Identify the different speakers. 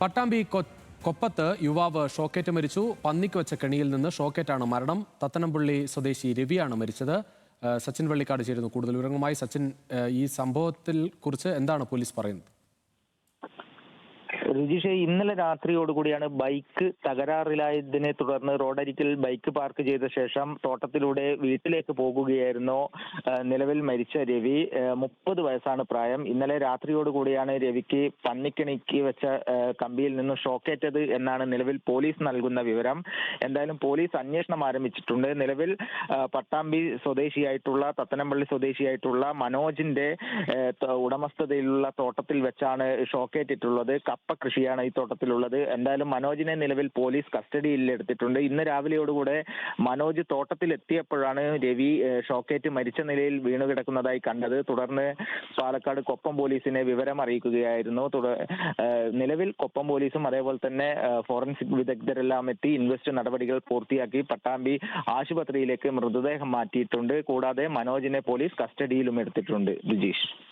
Speaker 1: പട്ടാമ്പി കൊപ്പത്ത് യുവാവ് ഷോക്കേറ്റ് മരിച്ചു. പന്നിക്ക് വെച്ച കെണിയിൽ നിന്ന് ഷോക്കേറ്റാണ് മരണം. തത്തനംപള്ളി സ്വദേശി രവിയാണ് മരിച്ചത്. സച്ചിൻ വെള്ളിക്കാട് ചേരുന്നു കൂടുതൽ വിവരങ്ങളുമായി. സച്ചിൻ, ഈ സംഭവത്തിൽ കുറിച്ച് എന്താണ് പോലീസ് പറയുന്നത്?
Speaker 2: രജിഷെ, ഇന്നലെ രാത്രിയോടുകൂടിയാണ് ബൈക്ക് തകരാറിലായതിനെ തുടർന്ന് റോഡരികിൽ ബൈക്ക് പാർക്ക് ചെയ്ത ശേഷം തോട്ടത്തിലൂടെ വീട്ടിലേക്ക് പോകുകയായിരുന്നു നിലവിൽ മരിച്ച രവി. 30 വയസ്സാണ് പ്രായം. ഇന്നലെ രാത്രിയോടുകൂടിയാണ് രവിക്ക് പന്നിക്കണിക്ക് വെച്ച കമ്പിയിൽ നിന്നും ഷോക്കേറ്റത് എന്നാണ് നിലവിൽ പോലീസ് നൽകുന്ന വിവരം. എന്തായാലും പോലീസ് അന്വേഷണം ആരംഭിച്ചിട്ടുണ്ട്. നിലവിൽ പട്ടാമ്പി സ്വദേശിയായിട്ടുള്ള തത്തനംപള്ളി സ്വദേശിയായിട്ടുള്ള മനോജിന്റെ ഉടമസ്ഥതയിലുള്ള തോട്ടത്തിൽ വെച്ചാണ് ഷോക്കേറ്റിട്ടുള്ളത്. കപ്പ കൃഷിയാണ് ഈ തോട്ടത്തിലുള്ളത്. എന്തായാലും മനോജിനെ നിലവിൽ പോലീസ് കസ്റ്റഡിയിൽ എടുത്തിട്ടുണ്ട്. ഇന്ന് രാവിലെയോടുകൂടെ മനോജ് തോട്ടത്തിൽ എത്തിയപ്പോഴാണ് രവി ഷോക്കേറ്റ് മരിച്ച നിലയിൽ വീണു കിടക്കുന്നതായി കണ്ടത്. തുടർന്ന് പാലക്കാട് കൊപ്പം പോലീസിനെ വിവരം അറിയിക്കുകയായിരുന്നു. നിലവിൽ കൊപ്പം പോലീസും അതേപോലെ തന്നെ ഫോറൻസിക് വിദഗ്ധരെല്ലാം എത്തി ഇൻവെസ്റ്റ് നടപടികൾ പൂർത്തിയാക്കി പട്ടാമ്പി ആശുപത്രിയിലേക്ക് മൃതദേഹം മാറ്റിയിട്ടുണ്ട്. കൂടാതെ മനോജിനെ പോലീസ് കസ്റ്റഡിയിലും എടുത്തിട്ടുണ്ട്. രുജീഷ്.